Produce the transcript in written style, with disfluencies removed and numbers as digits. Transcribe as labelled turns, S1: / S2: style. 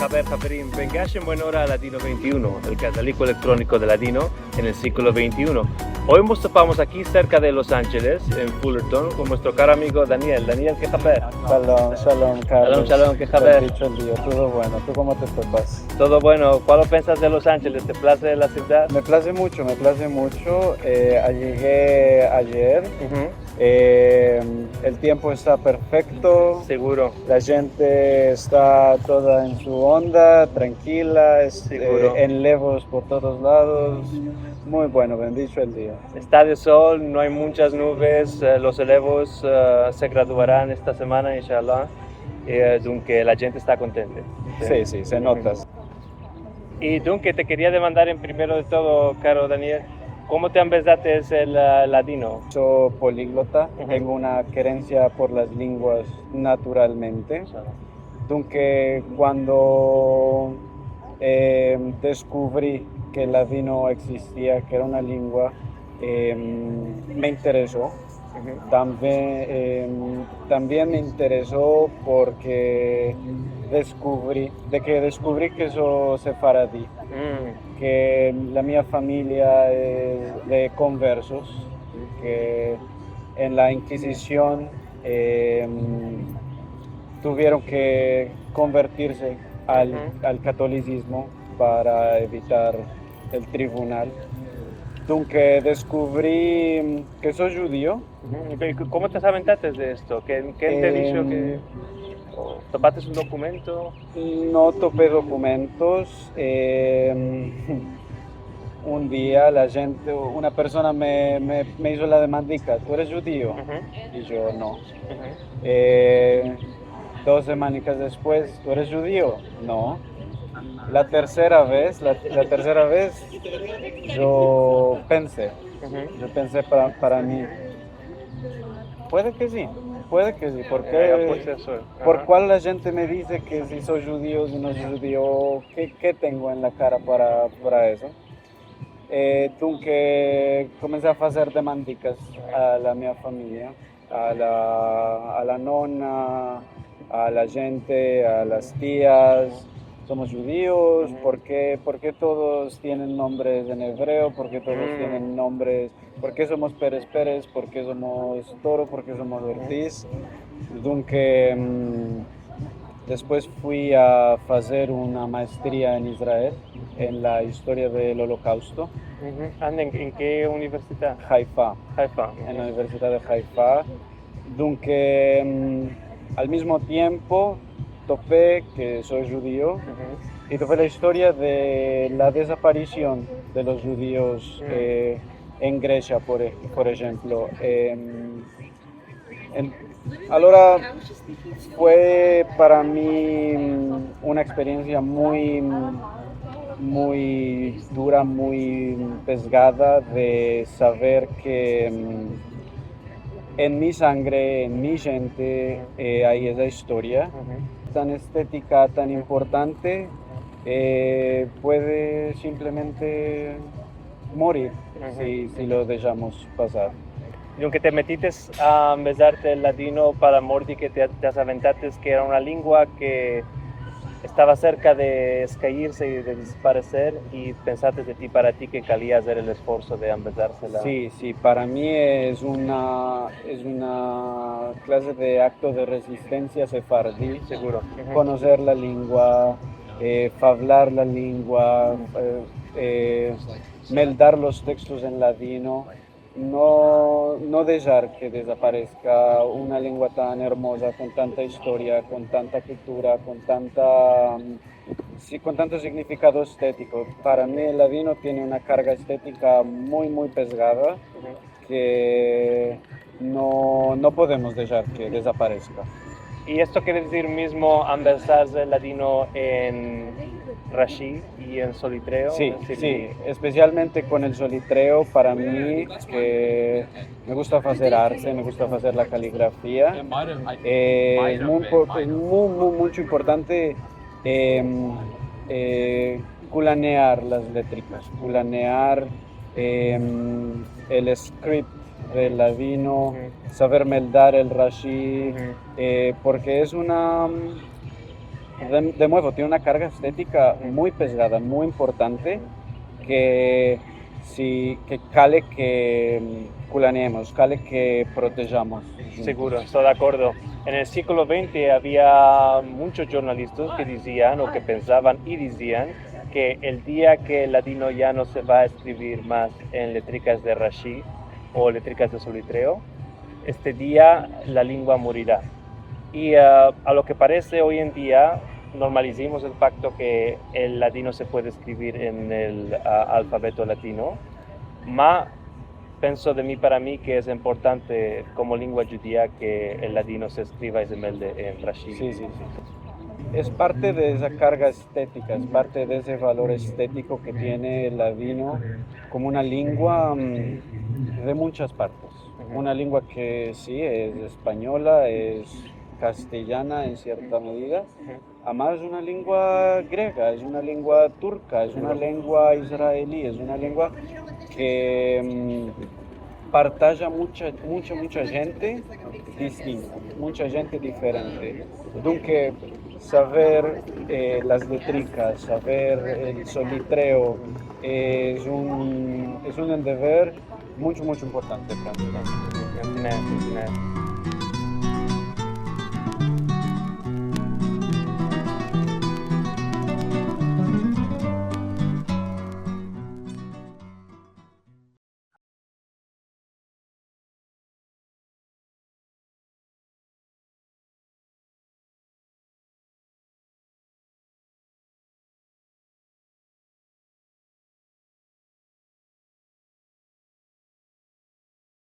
S1: Javier Jaferín, vengash en buena hora a Ladino 21, el catalico electrónico de Ladino en el siglo XXI. Hoy nos topamos aquí cerca de Los Ángeles, en Fullerton, con nuestro caro amigo Daniel. Daniel, ¿qué Javier?
S2: Shalom, Carlos.
S1: Shalom, ¿qué Javier?
S2: Dicho el día, todo bueno. ¿Tú cómo te topas?
S1: Todo bueno. ¿Cuál piensas de Los Ángeles? ¿Te place la ciudad?
S2: Me place mucho, me place mucho. Llegué ayer. El tiempo está perfecto.
S1: Seguro.
S2: La gente está toda en su onda, tranquila, en levos por todos lados. Muy bueno, bendicho el día.
S1: Está de sol, no hay muchas nubes, los elevos se graduarán esta semana, inshallah, dunque la gente está contenta.
S2: Sí, se nota.
S1: Y dunque te quería demandar en primero de todo, caro Daniel, ¿cómo te empezaste el ladino?
S2: Soy políglota, tengo una querencia por las lenguas naturalmente. Dunque cuando descubrí que el ladino existía, que era una lengua, me interesó. También me interesó porque descubrí que eso sefaradí, que la mía familia es de conversos, que en la Inquisición tuvieron que convertirse al catolicismo para evitar el tribunal. Dunque descubrí que soy judío.
S1: ¿Cómo te aventaste de esto? ¿Quién te dijo que topaste un documento?
S2: No topé documentos. Un día una persona me hizo la demandica, ¿tú eres judío? Y yo no. 2 semanas después, ¿tú eres judío? No. La tercera vez yo pensé para mí, puede que sí, porque ¿por cuál la gente me dice que si soy judío, si no soy judío? ¿Qué tengo en la cara para eso? Dunque comencé a hacer demandicas a la mi familia, a la nonna, a la gente, a las tías. Somos judíos, ¿por qué todos tienen nombres en hebreo? ¿Por qué todos tienen nombres? ¿Por qué somos Pérez Pérez? ¿Por qué somos Toro? ¿Por qué somos Ortiz? Dunque, después fui a hacer una maestría en Israel, en la historia del Holocausto.
S1: ¿En qué universidad?
S2: Haifa. En la Universidad de Haifa. Dunque, al mismo tiempo topé que soy judío y topé la historia de la desaparición de los judíos en Grecia, por ejemplo. Allora fue para mí una experiencia muy dura, muy pesada de saber que en mi sangre, en mi gente, hay esa historia tan estética, tan importante, puede simplemente morir si lo dejamos pasar.
S1: Y aunque te metiste a empezarte el ladino para morir, que te aventaste que era una lengua que estaba cerca de escaírse y de desaparecer, y pensaste de ti para ti que calía hacer el esfuerzo de empezársela.
S2: Sí, para mí es una clase de acto de resistencia sefardí.
S1: Seguro.
S2: Conocer la lengua, hablar la lengua, meldar los textos en ladino, no dejar que desaparezca una lengua tan hermosa, con tanta historia, con tanta cultura, con tanto significado estético. Para mí el ladino tiene una carga estética muy pesada que no podemos dejar que desaparezca.
S1: ¿Y esto quiere decir mismo empezarse el ladino en Rashi y en solitreo?
S2: Sí, especialmente con el solitreo. Para mí, que me gusta hacer arte, me gusta hacer la caligrafía, es mucho importante culanear las létricas, culanear el script del ladino, saber meldar el Rashi, porque es una de nuevo, tiene una carga estética muy pesada, muy importante, que sí, que cale que culaneemos, cale que protejamos.
S1: Seguro, estoy de acuerdo. En el siglo XX había muchos jornalistas que decían o que pensaban y decían que el día que el ladino ya no se va a escribir más en letricas de Rashi o letricas de solitreo, este día la lengua morirá. Y a lo que parece hoy en día normalicemos el facto que el ladino se puede escribir en el alfabeto latino, ma penso de mí para mí que es importante como lengua judía que el ladino se escriba en Rashi.
S2: Sí, sí, sí. Es parte de esa carga estética, es parte de ese valor estético que tiene el ladino como una lengua de muchas partes. Una lengua que sí es española, es castellana en cierta medida, además es una lengua griega, es una lengua turca, es una lengua israelí, es una lengua que partage mucha gente distinta, mucha gente diferente. Entonces, saber las letricas, saber el solitreo es un deber muy importante para mí.